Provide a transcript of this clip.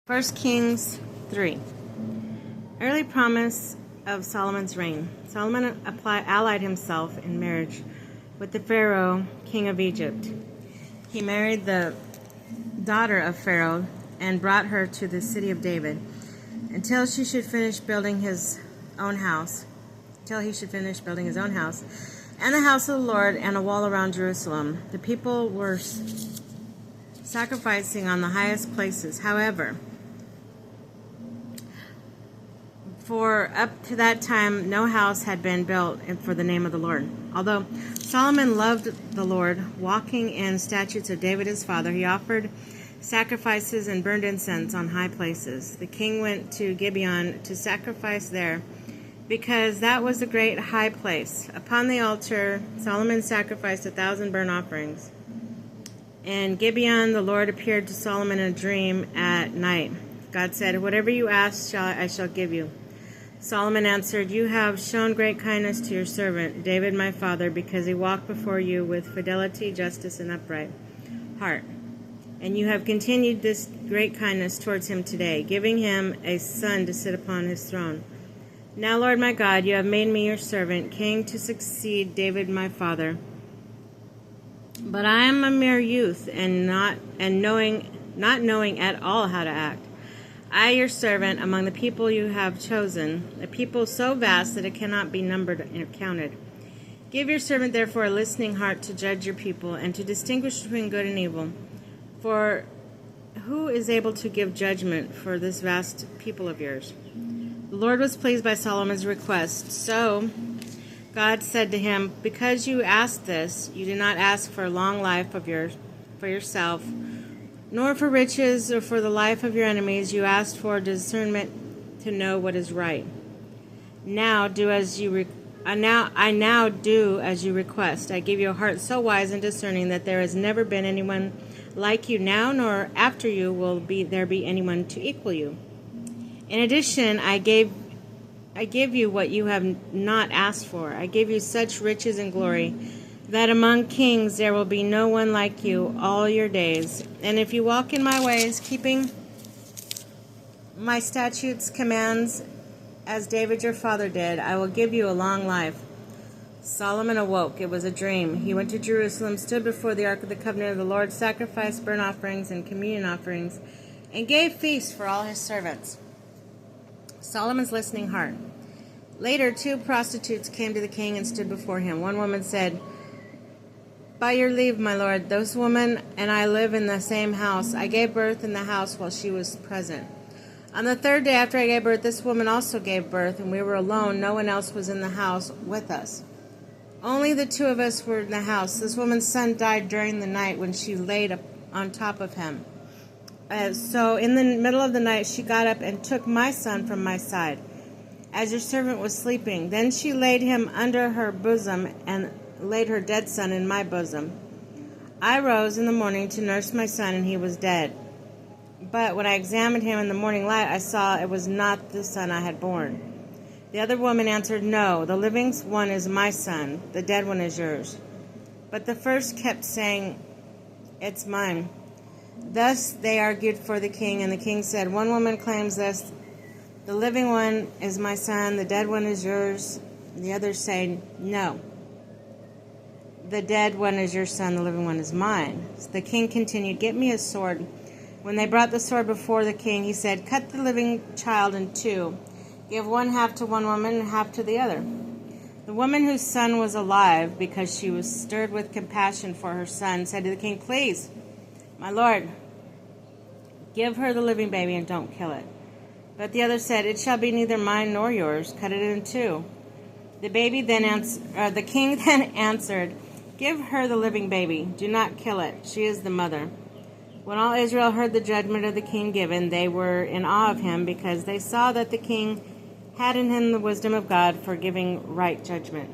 1 Kings 3. Early promise of Solomon's reign. Solomon allied himself in marriage with the Pharaoh, king of Egypt. He married the daughter of Pharaoh and brought her to the city of David until he should finish building his own house, and the house of the Lord and a wall around Jerusalem. The people were sacrificing on the highest places. However, for up to that time, no house had been built for the name of the Lord. Although Solomon loved the Lord, walking in statutes of David his father, he offered sacrifices and burned incense on high places. The king went to Gibeon to sacrifice there, because that was a great high place. Upon the altar, Solomon sacrificed 1,000 burnt offerings. In Gibeon, the Lord appeared to Solomon in a dream at night. God said, "Whatever you ask, I shall give you." Solomon answered, "You have shown great kindness to your servant, David my father, because he walked before you with fidelity, justice, and upright heart. And you have continued this great kindness towards him today, giving him a son to sit upon his throne. Now, Lord my God, you have made me your servant, king, to succeed David my father. But I am a mere youth, not knowing at all how to act. I, your servant, among the people you have chosen, a people so vast that it cannot be numbered or counted. Give your servant, therefore, a listening heart to judge your people and to distinguish between good and evil. For who is able to give judgment for this vast people of yours?" The Lord was pleased by Solomon's request. So God said to him, "Because you asked this, you did not ask for a long life for yourself, nor for riches or for the life of your enemies. You asked for discernment to know what is right. I now do as you request. I give you a heart so wise and discerning that there has never been anyone like you now, nor after you will there be anyone to equal you. In addition, I give you what you have not asked for. I give you such riches and glory that among kings there will be no one like you all your days. And if you walk in my ways, keeping my statutes, commands, as David your father did, I will give you a long life." Solomon awoke. It was a dream. He went to Jerusalem, stood before the ark of the covenant of the Lord, sacrificed burnt offerings and communion offerings, and gave feasts for all his servants. Solomon's listening heart. Later, 2 prostitutes came to the king and stood before him. One woman said, "By your leave, my lord, this woman and I live in the same house. I gave birth in the house while she was present. On the 3rd day after I gave birth, this woman also gave birth, and we were alone. No one else was in the house with us. Only the 2 of us were in the house. This woman's son died during the night when she laid on top of him. So in the middle of the night, she got up and took my son from my side, as your servant was sleeping. Then she laid him under her bosom and laid her dead son in my bosom. I rose in the morning to nurse my son, and he was dead. But when I examined him in the morning light, I saw it was not the son I had born." The other woman answered, "No, the living one is my son, the dead one is yours." But the first kept saying, "It's mine." Thus they argued for the king, and the king said, "One woman claims this, the living one is my son, the dead one is yours." The others say, "No, the dead one is your son, the living one is mine." So the king continued, "Get me a sword." When they brought the sword before the king, he said, "Cut the living child in 2. Give one half to one woman and half to the other." The woman whose son was alive, because she was stirred with compassion for her son, said to the king, "Please, my lord, give her the living baby and don't kill it." But the other said, "It shall be neither mine nor yours. Cut it in 2. The king then answered, "Give her the living baby. Do not kill it. She is the mother." When all Israel heard the judgment of the king given, they were in awe of him, because they saw that the king had in him the wisdom of God for giving right judgment.